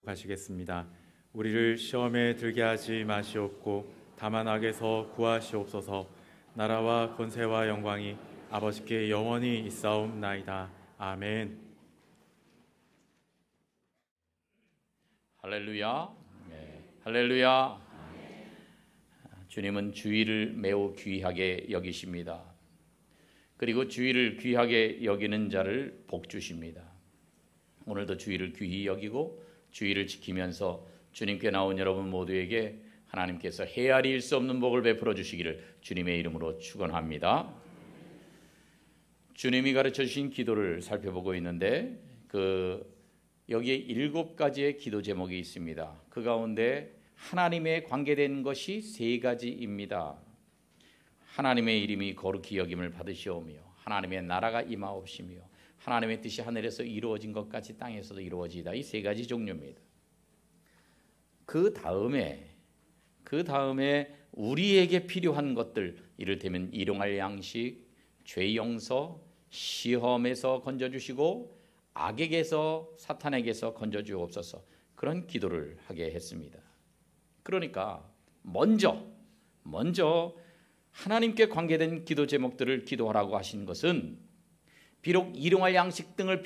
하시겠습니다. 우리를 시험에 들게 하지 마시옵고 다만 악에서 구하시옵소서. 나라와 권세와 영광이 아버지께 영원히 있사옵나이다. 아멘. 할렐루야. 할렐루야. 주님은 주일을 매우 귀하게 여기십니다. 그리고 주일을 귀하게 여기는 자를 복 주십니다. 오늘도 주일을 귀히 여기고 주일을 지키면서 주님께 나온 여러분 모두에게 하나님께서 헤아릴 수 없는 복을 베풀어 주시기를 주님의 이름으로 축원합니다. 주님이 가르쳐 주신 기도를 살펴보고 있는데 여기에 7가지의 기도 제목이 있습니다. 그 가운데 하나님에 관계된 것이 3가지입니다. 하나님의 이름이 거룩히 여김을 받으시오며 하나님의 나라가 임하옵시며 하나님의 뜻이 하늘에서 이루어진 것까지 땅에서도 이루어지다. 이 3가지 종류입니다. 그 다음에 우리에게 필요한 것들, 이를테면 일용할 양식, 죄 용서, 시험에서 건져주시고 악에게서 사탄에게서 건져주옵소서, 그런 기도를 하게 했습니다. 그러니까 먼저 하나님께 관계된 기도 제목들을 기도하라고 하신 것은 비록 일용할 양식 등을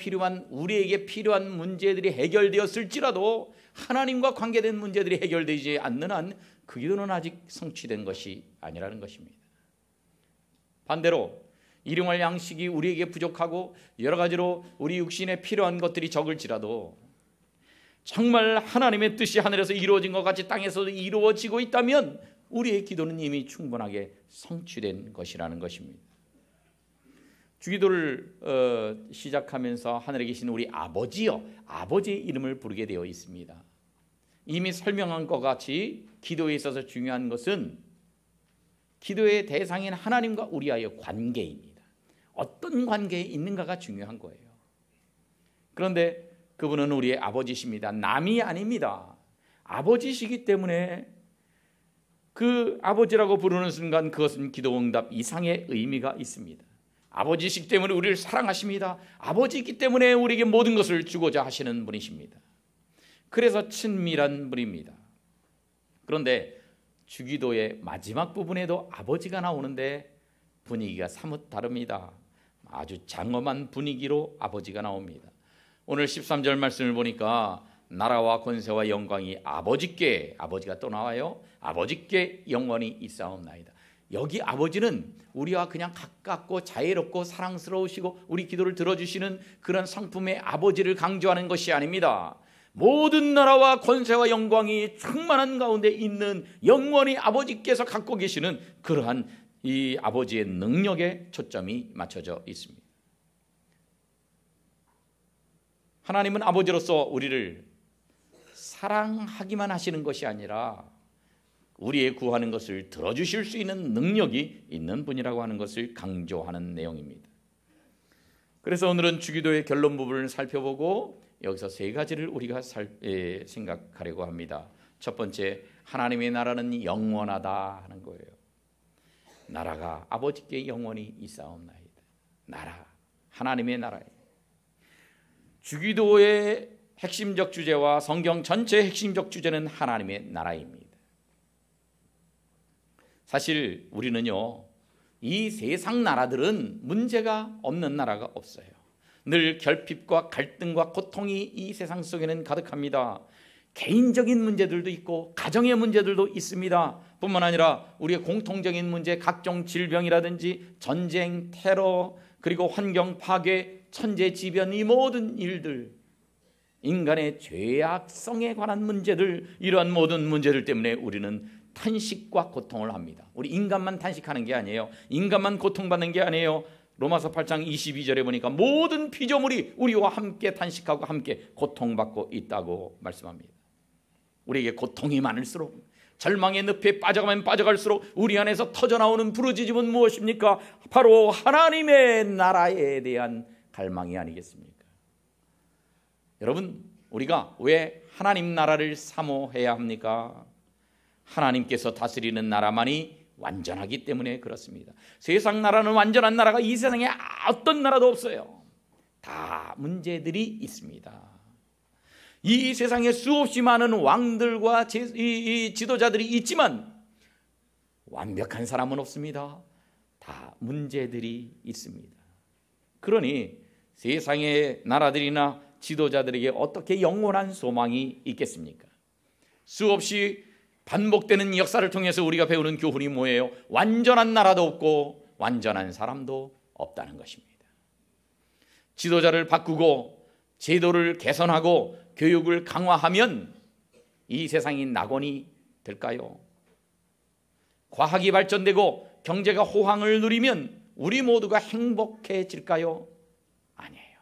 우리에게 필요한 문제들이 해결되었을지라도 하나님과 관계된 문제들이 해결되지 않는 한 그 기도는 아직 성취된 것이 아니라는 것입니다. 반대로 일용할 양식이 우리에게 부족하고 여러 가지로 우리 육신에 필요한 것들이 적을지라도 정말 하나님의 뜻이 하늘에서 이루어진 것 같이 땅에서도 이루어지고 있다면 우리의 기도는 이미 충분하게 성취된 것이라는 것입니다. 주기도를 시작하면서 하늘에 계신 우리 아버지여, 아버지의 이름을 부르게 되어 있습니다. 이미 설명한 것 같이 기도에 있어서 중요한 것은 기도의 대상인 하나님과 우리와의 관계입니다. 어떤 관계에 있는가가 중요한 거예요. 그런데 그분은 우리의 아버지십니다. 남이 아닙니다. 아버지시기 때문에 그 아버지라고 부르는 순간 그것은 기도응답 이상의 의미가 있습니다. 아버지시기 때문에 우리를 사랑하십니다. 아버지이기 때문에 우리에게 모든 것을 주고자 하시는 분이십니다. 그래서 친밀한 분입니다. 그런데 주기도의 마지막 부분에도 아버지가 나오는데 분위기가 사뭇 다릅니다. 아주 장엄한 분위기로 아버지가 나옵니다. 오늘 13절 말씀을 보니까 나라와 권세와 영광이 아버지가 또 나와요. 아버지께 영원히 있사옵나이다. 여기 아버지는 우리와 그냥 가깝고 자애롭고 사랑스러우시고 우리 기도를 들어주시는 그런 성품의 아버지를 강조하는 것이 아닙니다. 모든 나라와 권세와 영광이 충만한 가운데 있는 영원히 아버지께서 갖고 계시는 그러한 이 아버지의 능력에 초점이 맞춰져 있습니다. 하나님은 아버지로서 우리를 사랑하기만 하시는 것이 아니라 우리의 구하는 것을 들어주실 수 있는 능력이 있는 분이라고 하는 것을 강조하는 내용입니다. 그래서 오늘은 주기도의 결론 부분을 살펴보고 여기서 3가지를 우리가 생각하려고 합니다. 첫 번째, 하나님의 나라는 영원하다 하는 거예요. 나라가 아버지께 영원히 있사옵나이다. 나라, 하나님의 나라예요. 주기도의 핵심적 주제와 성경 전체의 핵심적 주제는 하나님의 나라입니다. 사실 우리는요, 이 세상 나라들은 문제가 없는 나라가 없어요. 늘 결핍과 갈등과 고통이 이 세상 속에는 가득합니다. 개인적인 문제들도 있고 가정의 문제들도 있습니다. 뿐만 아니라 우리의 공통적인 문제, 각종 질병이라든지 전쟁, 테러, 그리고 환경 파괴, 천재지변, 이 모든 일들, 인간의 죄악성에 관한 문제들, 이러한 모든 문제들 때문에 우리는 탄식과 고통을 합니다. 우리 인간만 탄식하는 게 아니에요. 인간만 고통받는 게 아니에요. 로마서 8장 22절에 보니까 모든 피조물이 우리와 함께 탄식하고 함께 고통받고 있다고 말씀합니다. 우리에게 고통이 많을수록, 절망의 늪에 빠져가면 빠져갈수록 우리 안에서 터져나오는 부르짖음은 무엇입니까? 바로 하나님의 나라에 대한 갈망이 아니겠습니까? 여러분, 우리가 왜 하나님 나라를 사모해야 합니까? 하나님께서 다스리는 나라만이 완전하기 때문에 그렇습니다. 세상 나라는 완전한 나라가 이 세상에 어떤 나라도 없어요. 다 문제들이 있습니다. 이 세상에 수없이 많은 왕들과 이 지도자들이 있지만 완벽한 사람은 없습니다. 다 문제들이 있습니다. 그러니 세상의 나라들이나 지도자들에게 어떻게 영원한 소망이 있겠습니까? 수없이 반복되는 역사를 통해서 우리가 배우는 교훈이 뭐예요? 완전한 나라도 없고 완전한 사람도 없다는 것입니다. 지도자를 바꾸고 제도를 개선하고 교육을 강화하면 이 세상이 낙원이 될까요? 과학이 발전되고 경제가 호황을 누리면 우리 모두가 행복해질까요? 아니에요.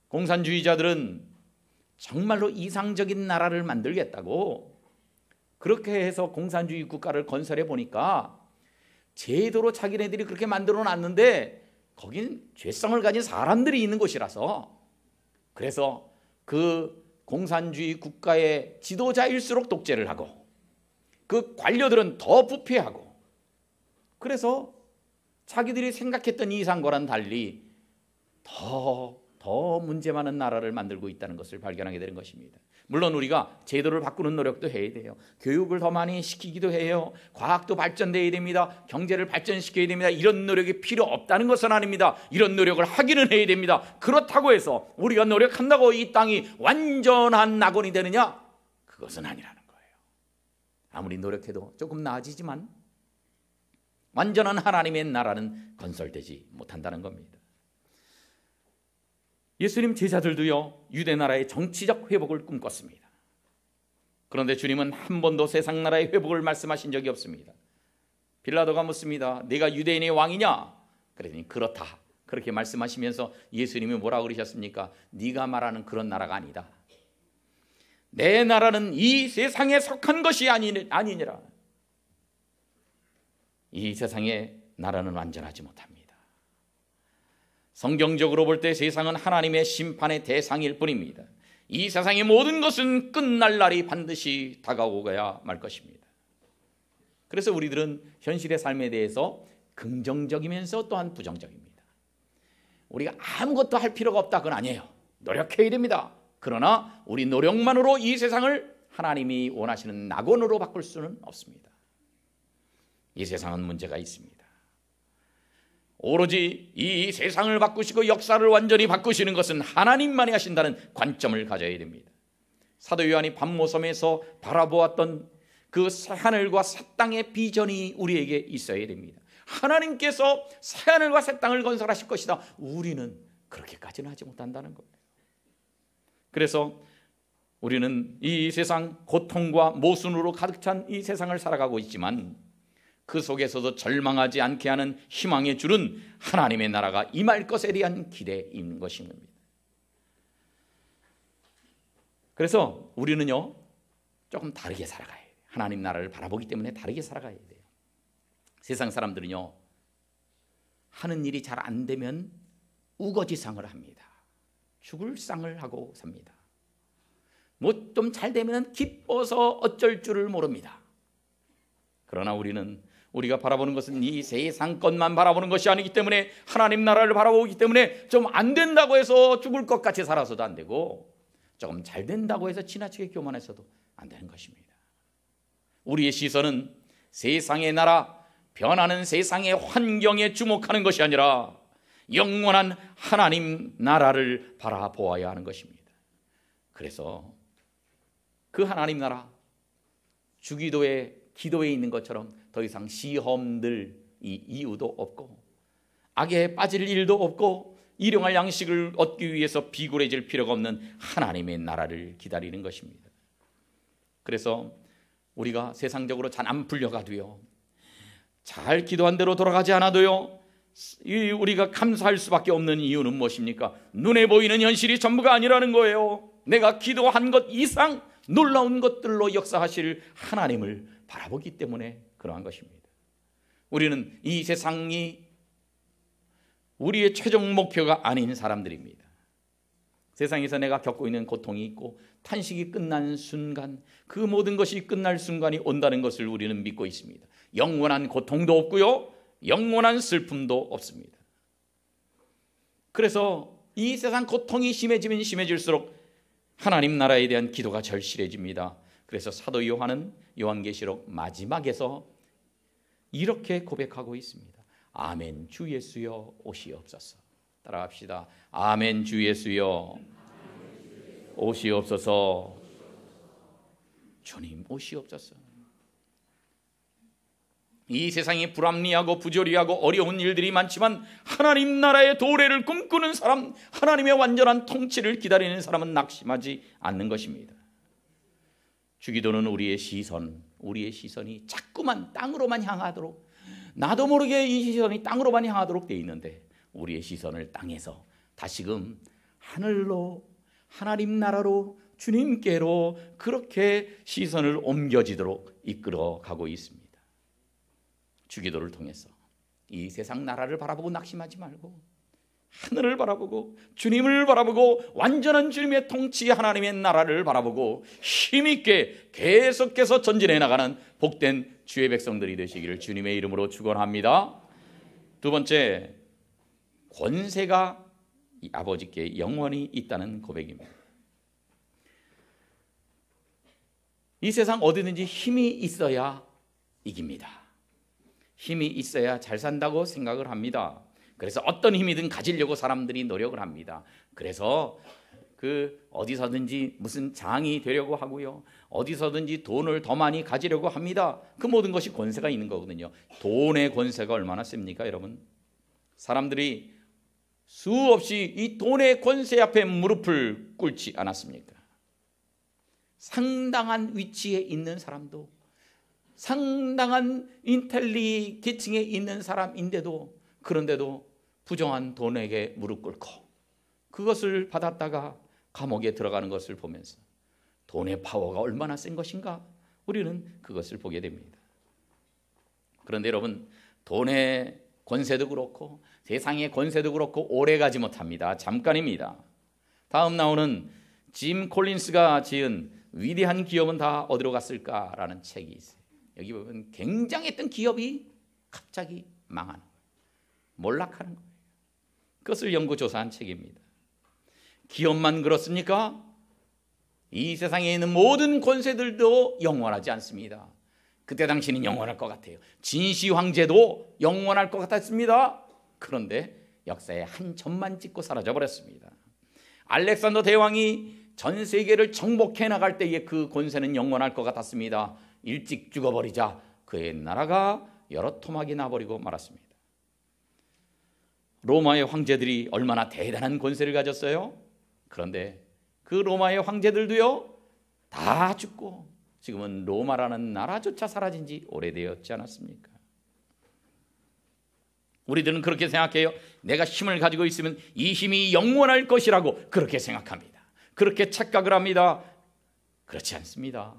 공산주의자들은 정말로 이상적인 나라를 만들겠다고 그렇게 해서 공산주의 국가를 건설해 보니까 제도로 자기네들이 그렇게 만들어 놨는데 거긴 죄성을 가진 사람들이 있는 곳이라서 그래서 그 공산주의 국가의 지도자일수록 독재를 하고 그 관료들은 더 부패하고 그래서 자기들이 생각했던 이상과는 달리 더 문제 많은 나라를 만들고 있다는 것을 발견하게 되는 것입니다. 물론 우리가 제도를 바꾸는 노력도 해야 돼요. 교육을 더 많이 시키기도 해요. 과학도 발전돼야 됩니다. 경제를 발전시켜야 됩니다. 이런 노력이 필요 없다는 것은 아닙니다. 이런 노력을 하기는 해야 됩니다. 그렇다고 해서 우리가 노력한다고 이 땅이 완전한 낙원이 되느냐? 그것은 아니라는 거예요. 아무리 노력해도 조금 나아지지만 완전한 하나님의 나라는 건설되지 못한다는 겁니다. 예수님 제자들도요 유대 나라의 정치적 회복을 꿈꿨습니다. 그런데 주님은 한 번도 세상 나라의 회복을 말씀하신 적이 없습니다. 빌라도가 묻습니다. 네가 유대인의 왕이냐? 그랬더니 그렇다. 그렇게 말씀하시면서 예수님이 뭐라고 그러셨습니까? 네가 말하는 그런 나라가 아니다. 내 나라는 이 세상에 속한 것이 아니니라. 이 세상의 나라는 완전하지 못합니다. 성경적으로 볼 때 세상은 하나님의 심판의 대상일 뿐입니다. 이 세상의 모든 것은 끝날 날이 반드시 다가오고야 말 것입니다. 그래서 우리들은 현실의 삶에 대해서 긍정적이면서 또한 부정적입니다. 우리가 아무것도 할 필요가 없다 그건 아니에요. 노력해야 됩니다. 그러나 우리 노력만으로 이 세상을 하나님이 원하시는 낙원으로 바꿀 수는 없습니다. 이 세상은 문제가 있습니다. 오로지 이 세상을 바꾸시고 역사를 완전히 바꾸시는 것은 하나님만이 하신다는 관점을 가져야 됩니다. 사도 요한이 밤모섬에서 바라보았던 그 새하늘과 새 땅의 비전이 우리에게 있어야 됩니다. 하나님께서 새하늘과 새 땅을 건설하실 것이다. 우리는 그렇게까지는 하지 못한다는 거예요. 그래서 우리는 이 세상 고통과 모순으로 가득 찬 이 세상을 살아가고 있지만 그 속에서도 절망하지 않게 하는 희망의 줄은 하나님의 나라가 임할 것에 대한 기대인 것인 겁니다. 그래서 우리는요 조금 다르게 살아가야 돼요. 하나님 나라를 바라보기 때문에 다르게 살아가야 돼요. 세상 사람들은요 하는 일이 잘 안 되면 우거지상을 합니다. 죽을 상을 하고 삽니다. 뭐 좀 잘 되면 기뻐서 어쩔 줄을 모릅니다. 그러나 우리가 바라보는 것은 이 세상 것만 바라보는 것이 아니기 때문에 하나님 나라를 바라보기 때문에 좀 안 된다고 해서 죽을 것 같이 살아서도 안 되고 조금 잘 된다고 해서 지나치게 교만해서도 안 되는 것입니다. 우리의 시선은 세상의 나라, 변하는 세상의 환경에 주목하는 것이 아니라 영원한 하나님 나라를 바라보아야 하는 것입니다. 그래서 그 하나님 나라, 주기도에 기도에 있는 것처럼 더 이상 시험들 이유도 없고 악에 빠질 일도 없고 일용할 양식을 얻기 위해서 비굴해질 필요가 없는 하나님의 나라를 기다리는 것입니다. 그래서 우리가 세상적으로 잘 안 풀려가도요 잘 기도한 대로 돌아가지 않아도요 우리가 감사할 수밖에 없는 이유는 무엇입니까? 눈에 보이는 현실이 전부가 아니라는 거예요. 내가 기도한 것 이상 놀라운 것들로 역사하실 하나님을 바라보기 때문에 그러한 것입니다. 우리는 이 세상이 우리의 최종 목표가 아닌 사람들입니다. 세상에서 내가 겪고 있는 고통이 있고 탄식이 끝난 순간 그 모든 것이 끝날 순간이 온다는 것을 우리는 믿고 있습니다. 영원한 고통도 없고요 영원한 슬픔도 없습니다. 그래서 이 세상 고통이 심해지면 심해질수록 하나님 나라에 대한 기도가 절실해집니다. 그래서 사도 요한은 요한계시록 마지막에서 이렇게 고백하고 있습니다. 아멘 주 예수여 오시옵소서. 따라합시다. 아멘 주 예수여 오시옵소서. 주님 오시옵소서. 이 세상이 불합리하고 부조리하고 어려운 일들이 많지만 하나님 나라의 도래를 꿈꾸는 사람, 하나님의 완전한 통치를 기다리는 사람은 낙심하지 않는 것입니다. 주기도는 우리의 시선이 자꾸만 땅으로만 향하도록, 나도 모르게 이 시선이 땅으로만 향하도록 되어 있는데 우리의 시선을 땅에서 다시금 하늘로, 하나님 나라로, 주님께로 그렇게 시선을 옮겨지도록 이끌어가고 있습니다. 주기도를 통해서 이 세상 나라를 바라보고 낙심하지 말고 하늘을 바라보고 주님을 바라보고 완전한 주님의 통치 하나님의 나라를 바라보고 힘있게 계속해서 전진해 나가는 복된 주의 백성들이 되시기를 주님의 이름으로 축원합니다. 두 번째, 권세가 이 아버지께 영원히 있다는 고백입니다. 이 세상 어디든지 힘이 있어야 이깁니다. 힘이 있어야 잘 산다고 생각을 합니다. 그래서 어떤 힘이든 가지려고 사람들이 노력을 합니다. 그래서 어디서든지 무슨 장이 되려고 하고요. 어디서든지 돈을 더 많이 가지려고 합니다. 그 모든 것이 권세가 있는 거거든요. 돈의 권세가 얼마나 셉니까, 여러분? 사람들이 수없이 이 돈의 권세 앞에 무릎을 꿇지 않았습니까? 상당한 위치에 있는 사람도, 상당한 인텔리계층에 있는 사람인데도, 그런데도 부정한 돈에게 무릎 꿇고 그것을 받았다가 감옥에 들어가는 것을 보면서 돈의 파워가 얼마나 센 것인가, 우리는 그것을 보게 됩니다. 그런데 여러분, 돈의 권세도 그렇고 세상의 권세도 그렇고 오래가지 못합니다. 잠깐입니다. 다음 나오는 짐 콜린스가 지은 위대한 기업은 다 어디로 갔을까라는 책이 있어요. 여기 보면 굉장했던 기업이 갑자기 망하는 거예요. 몰락하는 거예요. 그것을 연구조사한 책입니다. 기업만 그렇습니까? 이 세상에 있는 모든 권세들도 영원하지 않습니다. 그때 당시는 영원할 것 같아요. 진시 황제도 영원할 것 같았습니다. 그런데 역사에 한 점만 찍고 사라져버렸습니다. 알렉산더 대왕이 전 세계를 정복해 나갈 때의 그 권세는 영원할 것 같았습니다. 일찍 죽어버리자 그의 나라가 여러 토막이 나버리고 말았습니다. 로마의 황제들이 얼마나 대단한 권세를 가졌어요? 그런데 그 로마의 황제들도요 다 죽고 지금은 로마라는 나라조차 사라진 지 오래되었지 않았습니까? 우리들은 그렇게 생각해요. 내가 힘을 가지고 있으면 이 힘이 영원할 것이라고 그렇게 생각합니다. 그렇게 착각을 합니다. 그렇지 않습니다.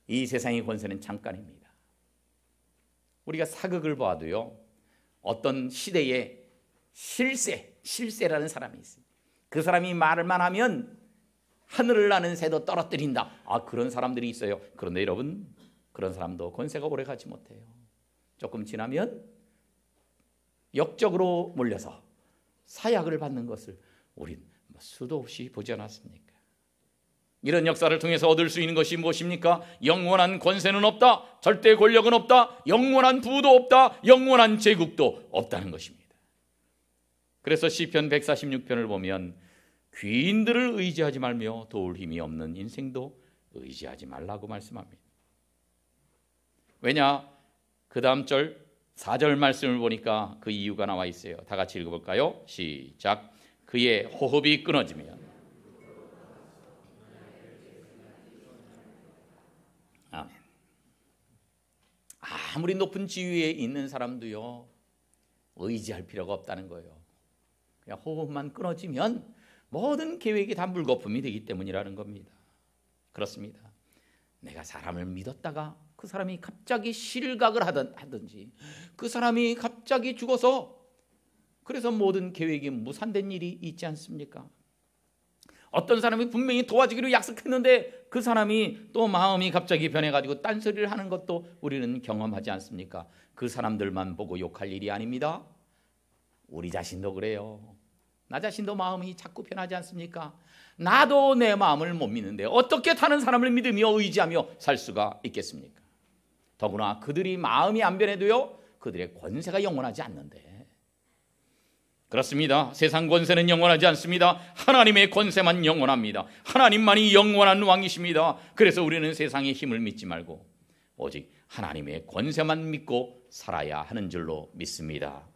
이 세상의 권세는 잠깐입니다. 우리가 사극을 봐도요, 어떤 시대에 실세라는 사람이 있어요. 그 사람이 말을만 하면 하늘을 나는 새도 떨어뜨린다. 그런 사람들이 있어요. 그런데 여러분, 그런 사람도 권세가 오래가지 못해요. 조금 지나면 역적으로 몰려서 사약을 받는 것을 우린 수도 없이 보지 않았습니까? 이런 역사를 통해서 얻을 수 있는 것이 무엇입니까? 영원한 권세는 없다. 절대 권력은 없다. 영원한 부도 없다. 영원한 제국도 없다는 것입니다. 그래서 시편 146편을 보면 귀인들을 의지하지 말며 도울 힘이 없는 인생도 의지하지 말라고 말씀합니다. 왜냐? 그 다음 절 4절 말씀을 보니까 그 이유가 나와 있어요. 다 같이 읽어볼까요? 시작. 그의 호흡이 끊어지면 아멘. 아무리 높은 지위에 있는 사람도요 의지할 필요가 없다는 거예요. 그냥 호흡만 끊어지면 모든 계획이 다 물거품이 되기 때문이라는 겁니다. 그렇습니다. 내가 사람을 믿었다가 그 사람이 갑자기 실각을 하든지 그 사람이 갑자기 죽어서 그래서 모든 계획이 무산된 일이 있지 않습니까? 어떤 사람이 분명히 도와주기로 약속했는데 그 사람이 또 마음이 갑자기 변해가지고 딴소리를 하는 것도 우리는 경험하지 않습니까? 그 사람들만 보고 욕할 일이 아닙니다. 우리 자신도 그래요. 나 자신도 마음이 자꾸 변하지 않습니까? 나도 내 마음을 못 믿는데 어떻게 다른 사람을 믿으며 의지하며 살 수가 있겠습니까? 더구나 그들이 마음이 안 변해도요, 그들의 권세가 영원하지 않는데. 그렇습니다. 세상 권세는 영원하지 않습니다. 하나님의 권세만 영원합니다. 하나님만이 영원한 왕이십니다. 그래서 우리는 세상의 힘을 믿지 말고 오직 하나님의 권세만 믿고 살아야 하는 줄로 믿습니다.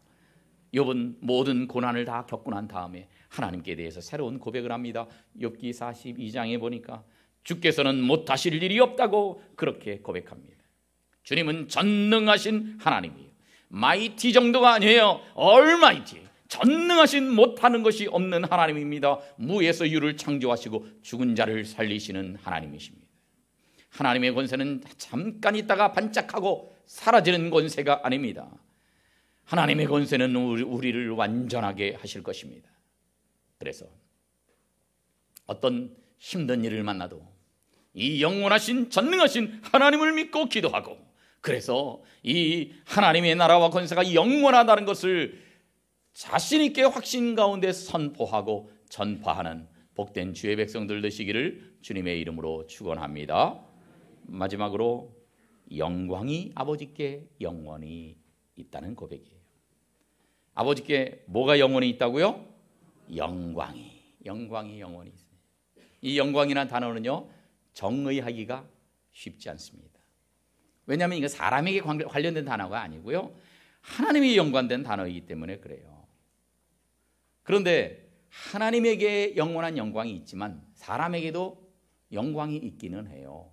욥은 모든 고난을 다 겪고 난 다음에 하나님께 대해서 새로운 고백을 합니다. 욥기 42장에 보니까 주께서는 못하실 일이 없다고 그렇게 고백합니다. 주님은 전능하신 하나님이에요. 마이티 정도가 아니에요. 얼마이티, 전능하신 못하는 것이 없는 하나님입니다. 무에서 유를 창조하시고 죽은 자를 살리시는 하나님이십니다. 하나님의 권세는 잠깐 있다가 반짝하고 사라지는 권세가 아닙니다. 하나님의 권세는 우리를 완전하게 하실 것입니다. 그래서 어떤 힘든 일을 만나도 이 영원하신 전능하신 하나님을 믿고 기도하고, 그래서 이 하나님의 나라와 권세가 영원하다는 것을 자신 있게 확신 가운데 선포하고 전파하는 복된 주의 백성들 되시기를 주님의 이름으로 축원합니다. 마지막으로 영광이 아버지께 영원히 있다는 고백이에요. 아버지께 뭐가 영원히 있다고요? 영광이 영원히 있어요. 이 영광이라는 단어는요, 정의하기가 쉽지 않습니다. 왜냐하면 이거 사람에게 관련된 단어가 아니고요, 하나님이 연관된 단어이기 때문에 그래요. 그런데 하나님에게 영원한 영광이 있지만 사람에게도 영광이 있기는 해요.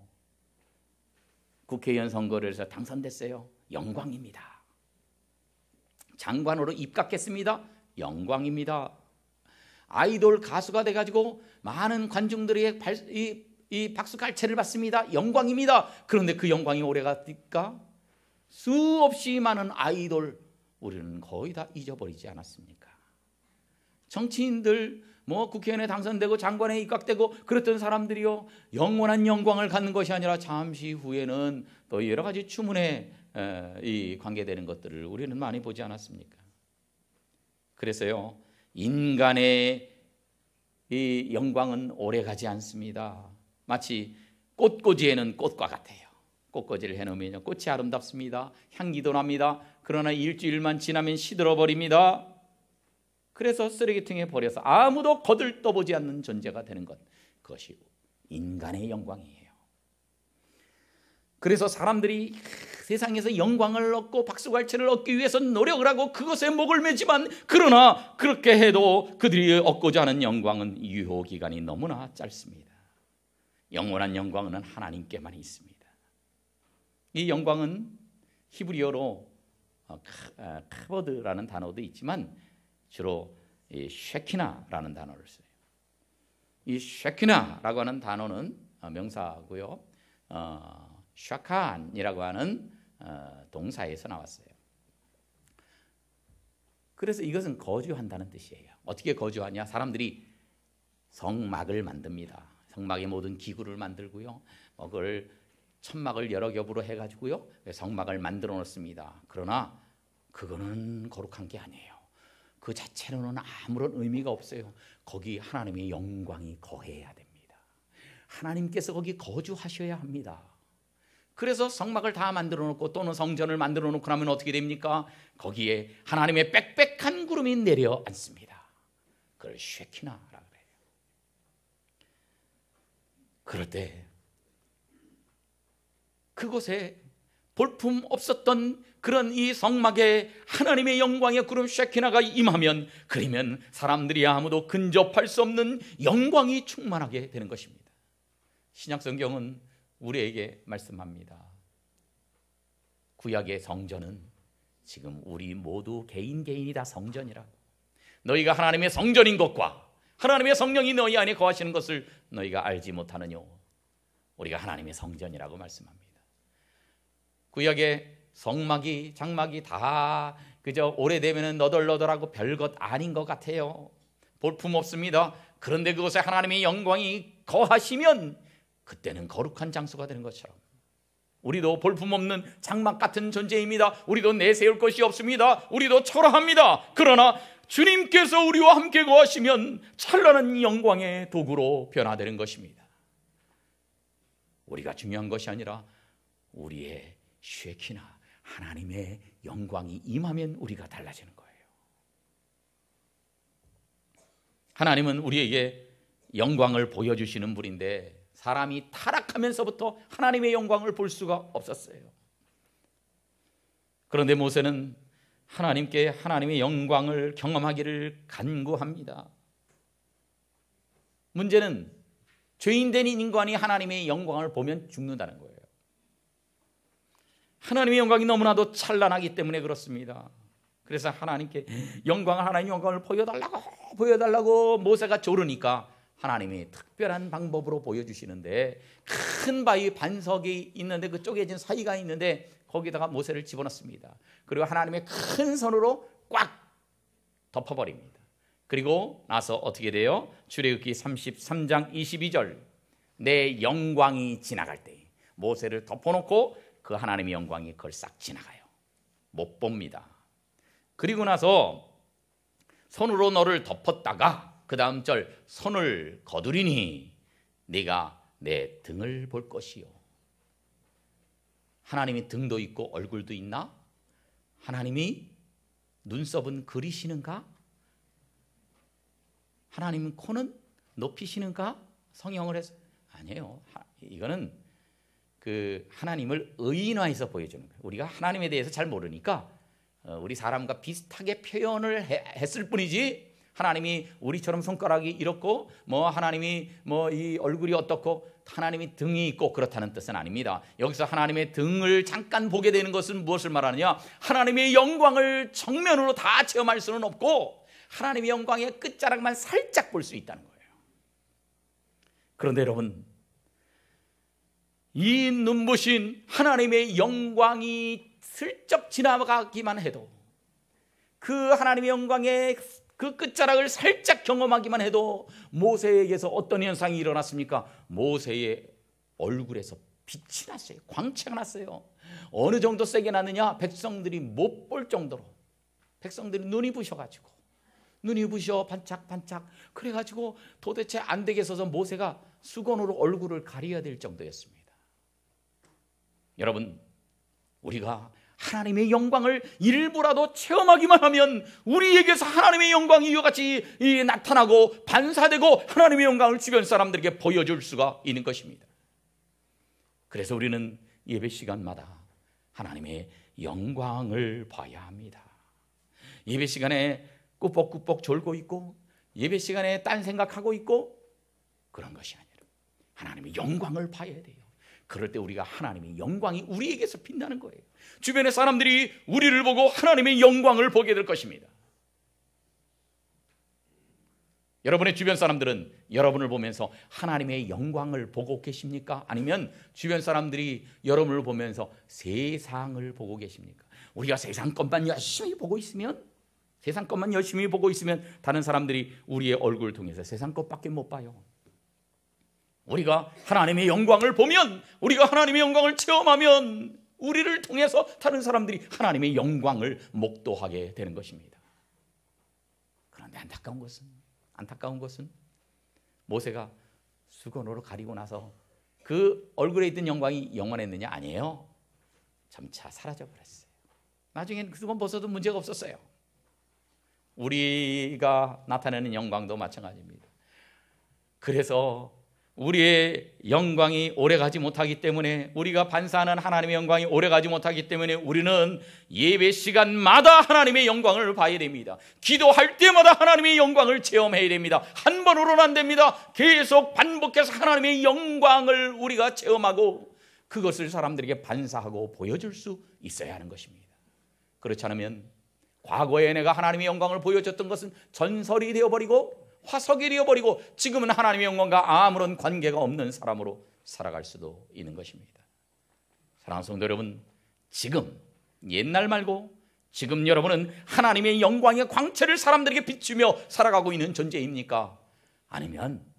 국회의원 선거를 해서 당선됐어요. 영광입니다. 장관으로 입각했습니다. 영광입니다. 아이돌 가수가 돼가지고 많은 관중들의 이 박수갈채를 받습니다. 영광입니다. 그런데 그 영광이 오래갈까? 수없이 많은 아이돌 우리는 거의 다 잊어버리지 않았습니까? 정치인들 국회의원에 당선되고 장관에 입각되고 그랬던 사람들이요, 영원한 영광을 갖는 것이 아니라 잠시 후에는 또 여러 가지 추문에 관계되는 것들을 우리는 많이 보지 않았습니까? 그래서요, 인간의 이 영광은 오래가지 않습니다. 마치 꽃꽂이에는 꽃과 같아요. 꽃꽂이를 해놓으면 꽃이 아름답습니다. 향기도 납니다. 그러나 일주일만 지나면 시들어버립니다. 그래서 쓰레기통에 버려서 아무도 거들떠보지 않는 존재가 되는 것, 그것이 인간의 영광이에요. 그래서 사람들이 세상에서 영광을 얻고 박수갈채를 얻기 위해서 노력을 하고 그것에 목을 매지만, 그러나 그렇게 해도 그들이 얻고자 하는 영광은 유효기간이 너무나 짧습니다. 영원한 영광은 하나님께만 있습니다. 이 영광은 히브리어로 카보드라는 단어도 있지만 주로 이 쉐키나라는 단어를 써요. 이 쉐키나라고 하는 단어는 명사고요, 샤칸이라고 하는 동사에서 나왔어요. 그래서 이것은 거주한다는 뜻이에요. 어떻게 거주하냐? 사람들이 성막을 만듭니다. 성막의 모든 기구를 만들고요, 그걸 천막을 여러 겹으로 해가지고요, 성막을 만들어 놓습니다. 그러나 그거는 거룩한 게 아니에요. 그 자체로는 아무런 의미가 없어요. 거기 하나님의 영광이 거해야 됩니다. 하나님께서 거기 거주하셔야 합니다. 그래서 성막을 다 만들어 놓고 또는 성전을 만들어 놓고 나면 어떻게 됩니까? 거기에 하나님의 빽빽한 구름이 내려앉습니다. 그걸 쉐키나라고 해요. 그럴 때 그곳에 볼품 없었던 그런 이 성막에 하나님의 영광의 구름 쉐키나가 임하면, 그러면 사람들이 아무도 근접할 수 없는 영광이 충만하게 되는 것입니다. 신약성경은 우리에게 말씀합니다. 구약의 성전은 지금 우리 모두 개인이 다 성전이라고. 너희가 하나님의 성전인 것과 하나님의 성령이 너희 안에 거하시는 것을 너희가 알지 못하느뇨. 우리가 하나님의 성전이라고 말씀합니다. 구약의 성막이 장막이 다 그저 오래되면 너덜너덜하고 별것 아닌 것 같아요. 볼품 없습니다. 그런데 그곳에 하나님의 영광이 거하시면 그때는 거룩한 장소가 되는 것처럼 우리도 볼품없는 장막 같은 존재입니다. 우리도 내세울 것이 없습니다. 우리도 초라합니다. 그러나 주님께서 우리와 함께 거하시면 찬란한 영광의 도구로 변화되는 것입니다. 우리가 중요한 것이 아니라 우리의 쉐키나 하나님의 영광이 임하면 우리가 달라지는 거예요. 하나님은 우리에게 영광을 보여주시는 분인데 사람이 타락하면서부터 하나님의 영광을 볼 수가 없었어요. 그런데 모세는 하나님께 하나님의 영광을 경험하기를 간구합니다. 문제는 죄인된 인간이 하나님의 영광을 보면 죽는다는 거예요. 하나님의 영광이 너무나도 찬란하기 때문에 그렇습니다. 그래서 하나님께 하나님 영광을 보여달라고 모세가 조르니까 하나님이 특별한 방법으로 보여주시는데, 큰 바위 반석이 있는데 그 쪼개진 사이가 있는데 거기다가 모세를 집어넣습니다. 그리고 하나님의 큰 손으로 꽉 덮어버립니다. 그리고 나서 어떻게 돼요? 출애굽기 33장 22절, 내 영광이 지나갈 때 모세를 덮어놓고 그 하나님의 영광이 그걸 싹 지나가요. 못 봅니다. 그리고 나서 손으로 너를 덮었다가 그 다음 절, 손을 거두리니 네가 내 등을 볼 것이요. 하나님이 등도 있고 얼굴도 있나? 하나님이 눈썹은 그리시는가? 하나님은 코는 높이시는가? 성형을 해서 아니에요. 이거는 그 하나님을 의인화해서 보여주는 거예요. 우리가 하나님에 대해서 잘 모르니까 우리 사람과 비슷하게 표현을 했을 뿐이지, 하나님이 우리처럼 손가락이 이렇고 하나님이 이 얼굴이 어떻고 하나님이 등이 있고 그렇다는 뜻은 아닙니다. 여기서 하나님의 등을 잠깐 보게 되는 것은 무엇을 말하느냐? 하나님의 영광을 정면으로 다 체험할 수는 없고 하나님의 영광의 끝자락만 살짝 볼 수 있다는 거예요. 그런데 여러분, 이 눈부신 하나님의 영광이 슬쩍 지나가기만 해도, 그 하나님의 영광의 그 끝자락을 살짝 경험하기만 해도 모세에게서 어떤 현상이 일어났습니까? 모세의 얼굴에서 빛이 났어요. 광채가 났어요. 어느 정도 세게 났느냐? 백성들이 못 볼 정도로, 백성들이 눈이 부셔 반짝반짝. 그래가지고 도대체 안 되겠어서 모세가 수건으로 얼굴을 가려야 될 정도였습니다. 여러분, 우리가 하나님의 영광을 일부라도 체험하기만 하면 우리에게서 하나님의 영광이 이와 같이 나타나고 반사되고 하나님의 영광을 주변 사람들에게 보여줄 수가 있는 것입니다. 그래서 우리는 예배 시간마다 하나님의 영광을 봐야 합니다. 예배 시간에 꾸벅꾸벅 졸고 있고 예배 시간에 딴 생각하고 있고 그런 것이 아니라 하나님의 영광을 봐야 돼요. 그럴 때 우리가 하나님의 영광이 우리에게서 빛나는 거예요. 주변의 사람들이 우리를 보고 하나님의 영광을 보게 될 것입니다. 여러분의 주변 사람들은 여러분을 보면서 하나님의 영광을 보고 계십니까? 아니면 주변 사람들이 여러분을 보면서 세상을 보고 계십니까? 우리가 세상 것만 열심히 보고 있으면, 다른 사람들이 우리의 얼굴을 통해서 세상 것밖에 못 봐요. 우리가 하나님의 영광을 보면, 우리가 하나님의 영광을 체험하면 우리를 통해서 다른 사람들이 하나님의 영광을 목도하게 되는 것입니다. 그런데 안타까운 것은 모세가 수건으로 가리고 나서 그 얼굴에 있던 영광이 영원했느냐? 아니에요. 점차 사라져버렸어요. 나중엔 그 수건 벗어도 문제가 없었어요. 우리가 나타내는 영광도 마찬가지입니다. 그래서 우리의 영광이 오래가지 못하기 때문에, 우리가 반사하는 하나님의 영광이 오래가지 못하기 때문에 우리는 예배 시간마다 하나님의 영광을 봐야 됩니다. 기도할 때마다 하나님의 영광을 체험해야 됩니다. 한 번으로는 안 됩니다. 계속 반복해서 하나님의 영광을 우리가 체험하고 그것을 사람들에게 반사하고 보여줄 수 있어야 하는 것입니다. 그렇지 않으면 과거에 내가 하나님의 영광을 보여줬던 것은 전설이 되어버리고 화석이 되어버리고 지금은 하나님의 영광과 아무런 관계가 없는 사람으로 살아갈 수도 있는 것입니다. 사랑하는 성도 여러분, 지금 옛날 말고 지금 여러분은 하나님의 영광의 광채를 사람들에게 비추며 살아가고 있는 존재입니까? 아니면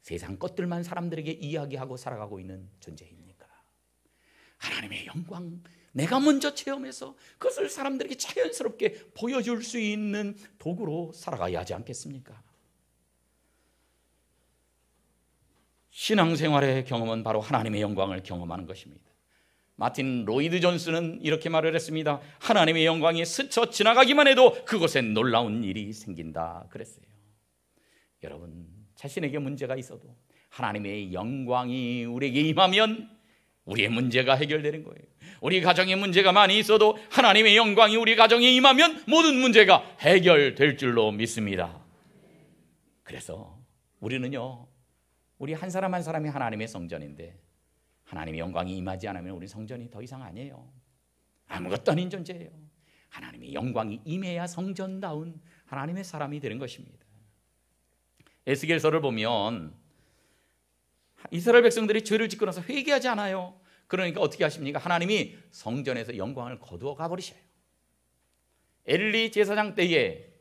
세상 것들만 사람들에게 이야기하고 살아가고 있는 존재입니까? 하나님의 영광 내가 먼저 체험해서 그것을 사람들에게 자연스럽게 보여줄 수 있는 도구로 살아가야 하지 않겠습니까? 신앙생활의 경험은 바로 하나님의 영광을 경험하는 것입니다. 마틴 로이드 존스는 이렇게 말을 했습니다. 하나님의 영광이 스쳐 지나가기만 해도 그곳에 놀라운 일이 생긴다 그랬어요. 여러분, 자신에게 문제가 있어도 하나님의 영광이 우리에게 임하면 우리의 문제가 해결되는 거예요. 우리 가정에 문제가 많이 있어도 하나님의 영광이 우리 가정에 임하면 모든 문제가 해결될 줄로 믿습니다. 그래서 우리는요, 우리 한 사람 한 사람이 하나님의 성전인데 하나님의 영광이 임하지 않으면 우리 성전이 더 이상 아니에요. 아무것도 아닌 존재예요. 하나님의 영광이 임해야 성전다운 하나님의 사람이 되는 것입니다. 에스겔서를 보면 이스라엘 백성들이 죄를 짓고 나서 회개하지 않아요. 그러니까 어떻게 하십니까? 하나님이 성전에서 영광을 거두어 가버리셔요. 엘리 제사장 때에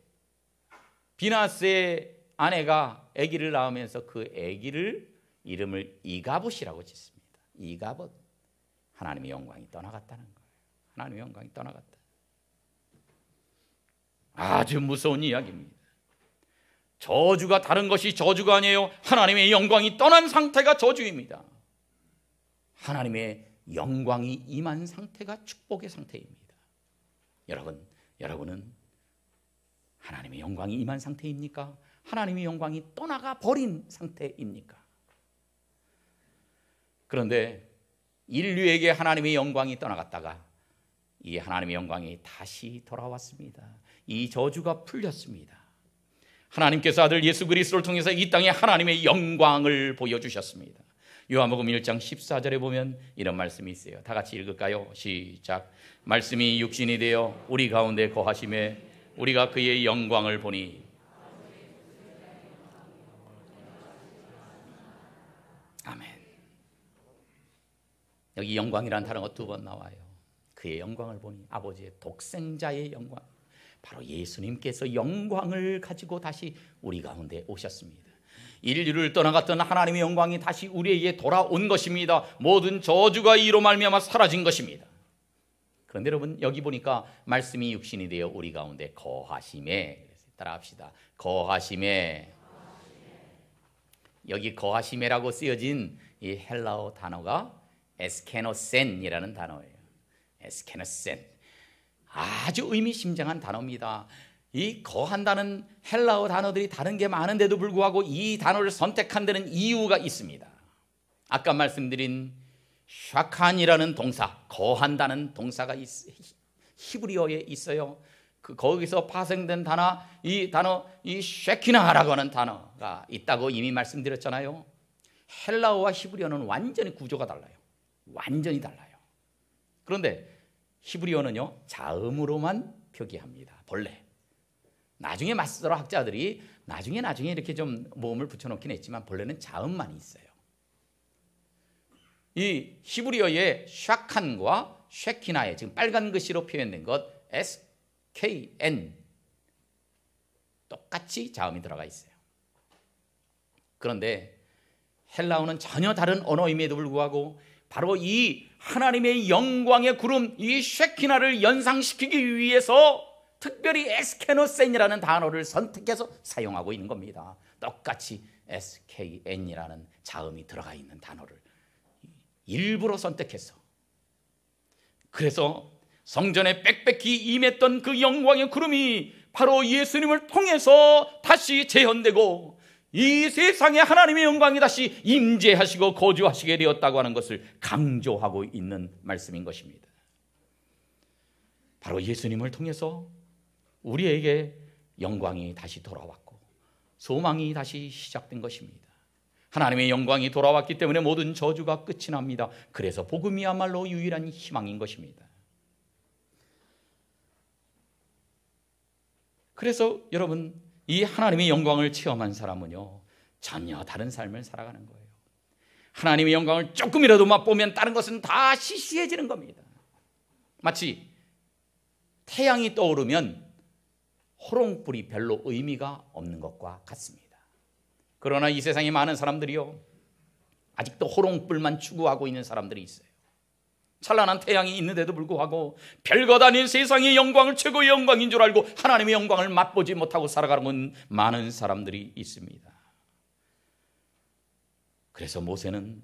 비나스의 아내가 아기를 낳으면서 그 아기를 이름을 이가봇이라고 짓습니다. 이가봇, 하나님의 영광이 떠나갔다는 거예요. 하나님의 영광이 떠나갔다. 아주 무서운 이야기입니다. 저주가 다른 것이 저주가 아니에요. 하나님의 영광이 떠난 상태가 저주입니다. 하나님의 영광이 임한 상태가 축복의 상태입니다. 여러분은 하나님의 영광이 임한 상태입니까? 하나님의 영광이 떠나가 버린 상태입니까? 그런데 인류에게 하나님의 영광이 떠나갔다가 이 하나님의 영광이 다시 돌아왔습니다. 이 저주가 풀렸습니다. 하나님께서 아들 예수 그리스도를 통해서 이 땅에 하나님의 영광을 보여주셨습니다. 요한복음 1장 14절에 보면 이런 말씀이 있어요. 다 같이 읽을까요? 시작. 말씀이 육신이 되어 우리 가운데 거하심에 우리가 그의 영광을 보니. 아멘. 여기 영광이라는 단어가 2번 나와요. 그의 영광을 보니, 아버지의 독생자의 영광, 바로 예수님께서 영광을 가지고 다시 우리 가운데 오셨습니다. 인류를 떠나갔던 하나님의 영광이 다시 우리에게 돌아온 것입니다. 모든 저주가 이로 말미암아 사라진 것입니다. 그런데 여러분, 여기 보니까 말씀이 육신이 되어 우리 가운데 거하심에, 따라합시다. 거하심에. 여기 거하심에라고 쓰여진 이 헬라어 단어가 에스케노센이라는 단어예요. 에스케노센. 아주 의미심장한 단어입니다. 이 거한다는 헬라어 단어들이 다른 게 많은데도 불구하고 이 단어를 선택한 데는 이유가 있습니다. 아까 말씀드린 샤칸이라는 동사, 거한다는 동사가 히브리어에 있어요. 거기서 파생된 단어, 이 쉐키나라고 하는 단어가 있다고 이미 말씀드렸잖아요. 헬라어와 히브리어는 완전히 구조가 달라요. 완전히 달라요. 그런데 히브리어는요, 자음으로만 표기합니다. 본래. 나중에 마스터 학자들이 나중에 이렇게 좀 모음을 붙여놓긴 했지만 본래는 자음만 있어요. 이 히브리어의 샤칸과 쉐키나의 지금 빨간 글씨로 표현된 것 SKN 똑같이 자음이 들어가 있어요. 그런데 헬라어는 전혀 다른 언어임에도 불구하고 바로 이 하나님의 영광의 구름, 이 쉐키나를 연상시키기 위해서 특별히 에스케노센이라는 단어를 선택해서 사용하고 있는 겁니다. 똑같이 SKN이라는 자음이 들어가 있는 단어를 일부러 선택해서. 그래서 성전에 빽빽히 임했던 그 영광의 구름이 바로 예수님을 통해서 다시 재현되고 이 세상에 하나님의 영광이 다시 임재하시고 거주하시게 되었다고 하는 것을 강조하고 있는 말씀인 것입니다. 바로 예수님을 통해서 우리에게 영광이 다시 돌아왔고 소망이 다시 시작된 것입니다. 하나님의 영광이 돌아왔기 때문에 모든 저주가 끝이 납니다. 그래서 복음이야말로 유일한 희망인 것입니다. 그래서 여러분, 이 하나님의 영광을 체험한 사람은요, 전혀 다른 삶을 살아가는 거예요. 하나님의 영광을 조금이라도 맛보면 다른 것은 다 시시해지는 겁니다. 마치 태양이 떠오르면 호롱불이 별로 의미가 없는 것과 같습니다. 그러나 이 세상에 많은 사람들이요, 아직도 호롱불만 추구하고 있는 사람들이 있어요. 찬란한 태양이 있는데도 불구하고 별것 아닌 세상의 영광을 최고의 영광인 줄 알고 하나님의 영광을 맛보지 못하고 살아가는 많은 사람들이 있습니다. 그래서 모세는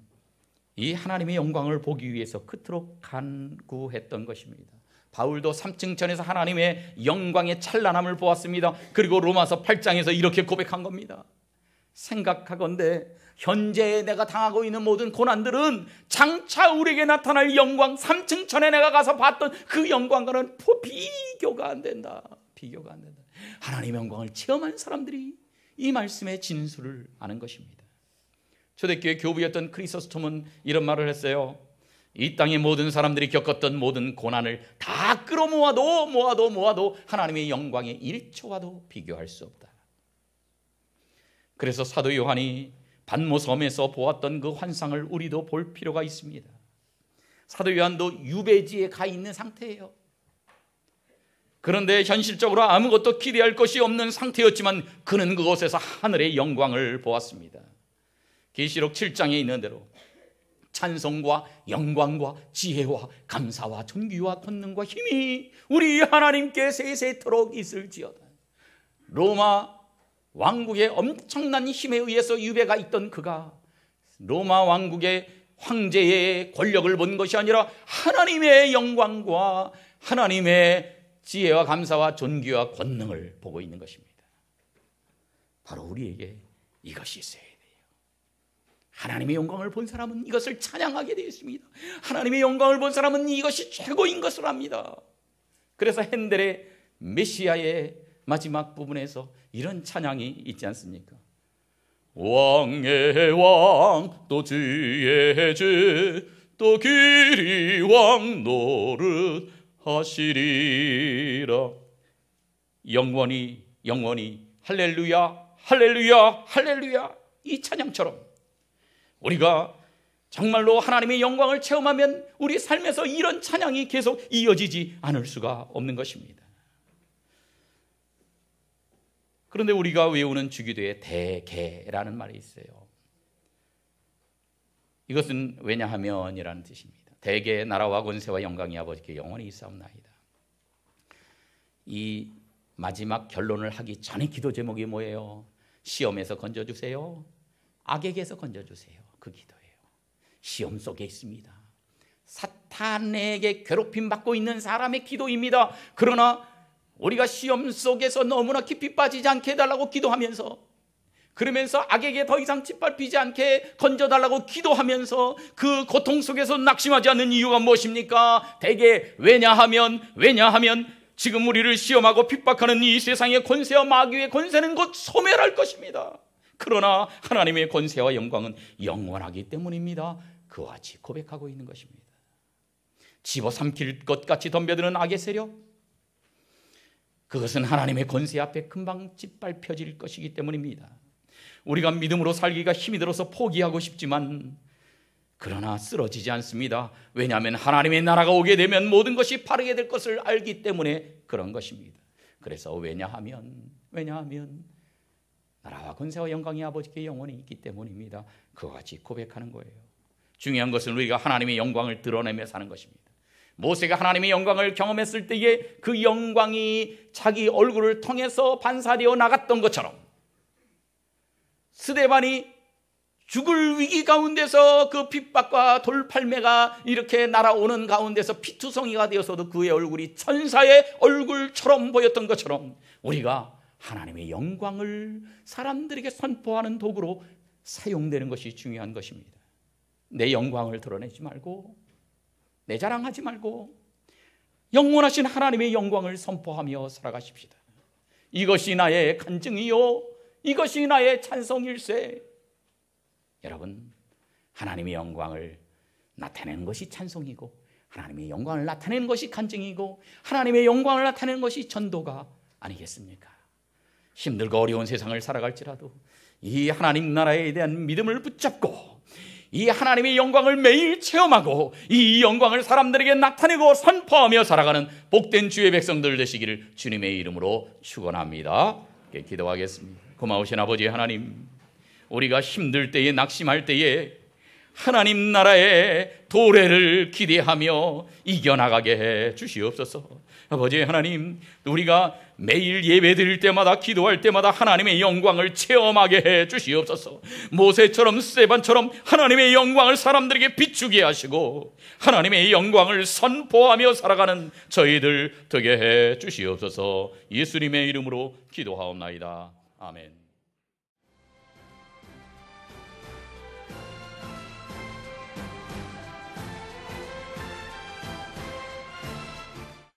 이 하나님의 영광을 보기 위해서 그토록 간구했던 것입니다. 바울도 3층 전에서 하나님의 영광의 찬란함을 보았습니다. 그리고 로마서 8장에서 이렇게 고백한 겁니다. 생각하건대 현재 내가 당하고 있는 모든 고난들은 장차 우리에게 나타날 영광, 3층 전에 내가 가서 봤던 그 영광과는 비교가 안 된다. 비교가 안 된다. 하나님의 영광을 체험한 사람들이 이 말씀의 진수를 아는 것입니다. 초대교회 교부였던 크리소스톰은 이런 말을 했어요. 이 땅의 모든 사람들이 겪었던 모든 고난을 다 끌어모아도 하나님의 영광의 1초와도 비교할 수 없다. 그래서 사도 요한이 반모섬에서 보았던 그 환상을 우리도 볼 필요가 있습니다. 사도 요한도 유배지에 가 있는 상태예요. 그런데 현실적으로 아무것도 기대할 것이 없는 상태였지만 그는 그곳에서 하늘의 영광을 보았습니다. 계시록 7장에 있는 대로 찬송과 영광과 지혜와 감사와 존귀와 권능과 힘이 우리 하나님께 세세토록 있을지어다. 로마 왕국의 엄청난 힘에 의해서 유배가 있던 그가 로마 왕국의 황제의 권력을 본 것이 아니라 하나님의 영광과 하나님의 지혜와 감사와 존귀와 권능을 보고 있는 것입니다. 바로 우리에게 이것이 있어야 돼요. 하나님의 영광을 본 사람은 이것을 찬양하게 되어 있습니다. 하나님의 영광을 본 사람은 이것이 최고인 것을 압니다. 그래서 핸델의 메시아의 마지막 부분에서 이런 찬양이 있지 않습니까? 왕의 왕 또 주의 주 또 길이 왕 노릇 하시리라. 영원히 영원히 할렐루야 할렐루야 할렐루야. 이 찬양처럼 우리가 정말로 하나님의 영광을 체험하면 우리 삶에서 이런 찬양이 계속 이어지지 않을 수가 없는 것입니다. 그런데 우리가 외우는 주기도에 대개라는 말이 있어요. 이것은 왜냐하면이라는 뜻입니다. 대개 나라와 권세와 영광이 아버지께 영원히 있사옵나이다. 이 마지막 결론을 하기 전에 기도 제목이 뭐예요? 시험에서 건져주세요. 악에게서 건져주세요. 그 기도예요. 시험 속에 있습니다. 사탄에게 괴롭힘 받고 있는 사람의 기도입니다. 그러나 우리가 시험 속에서 너무나 깊이 빠지지 않게 해달라고 기도하면서, 그러면서 악에게 더 이상 짓밟히지 않게 건져달라고 기도하면서 그 고통 속에서 낙심하지 않는 이유가 무엇입니까? 대개 왜냐하면 지금 우리를 시험하고 핍박하는 이 세상의 권세와 마귀의 권세는 곧 소멸할 것입니다. 그러나 하나님의 권세와 영광은 영원하기 때문입니다. 그와 같이 고백하고 있는 것입니다. 집어삼킬 것 같이 덤벼드는 악의 세력, 그것은 하나님의 권세 앞에 금방 짓밟혀질 것이기 때문입니다. 우리가 믿음으로 살기가 힘이 들어서 포기하고 싶지만 그러나 쓰러지지 않습니다. 왜냐하면 하나님의 나라가 오게 되면 모든 것이 바르게 될 것을 알기 때문에 그런 것입니다. 그래서 왜냐하면 나라와 권세와 영광이 아버지께 영원히 있기 때문입니다. 그와 같이 고백하는 거예요. 중요한 것은 우리가 하나님의 영광을 드러내며 사는 것입니다. 모세가 하나님의 영광을 경험했을 때에 그 영광이 자기 얼굴을 통해서 반사되어 나갔던 것처럼 스데반이 죽을 위기 가운데서 그 핍박과 돌팔매가 이렇게 날아오는 가운데서 피투성이가 되어서도 그의 얼굴이 천사의 얼굴처럼 보였던 것처럼 우리가 하나님의 영광을 사람들에게 선포하는 도구로 사용되는 것이 중요한 것입니다. 내 영광을 드러내지 말고, 내 자랑하지 말고 영원하신 하나님의 영광을 선포하며 살아가십시다. 이것이 나의 간증이요, 이것이 나의 찬송일세. 여러분, 하나님의 영광을 나타내는 것이 찬송이고, 하나님의 영광을 나타내는 것이 간증이고, 하나님의 영광을 나타내는 것이 전도가 아니겠습니까? 힘들고 어려운 세상을 살아갈지라도 이 하나님 나라에 대한 믿음을 붙잡고 이 하나님의 영광을 매일 체험하고 이 영광을 사람들에게 나타내고 선포하며 살아가는 복된 주의 백성들 되시기를 주님의 이름으로 축원합니다. 기도하겠습니다. 고마우신 아버지 하나님, 우리가 힘들 때에, 낙심할 때에 하나님 나라의 도래를 기대하며 이겨나가게 해 주시옵소서. 아버지 하나님, 우리가 매일 예배 드릴 때마다, 기도할 때마다 하나님의 영광을 체험하게 해 주시옵소서. 모세처럼, 스데반처럼 하나님의 영광을 사람들에게 비추게 하시고 하나님의 영광을 선포하며 살아가는 저희들 되게 해 주시옵소서. 예수님의 이름으로 기도하옵나이다. 아멘.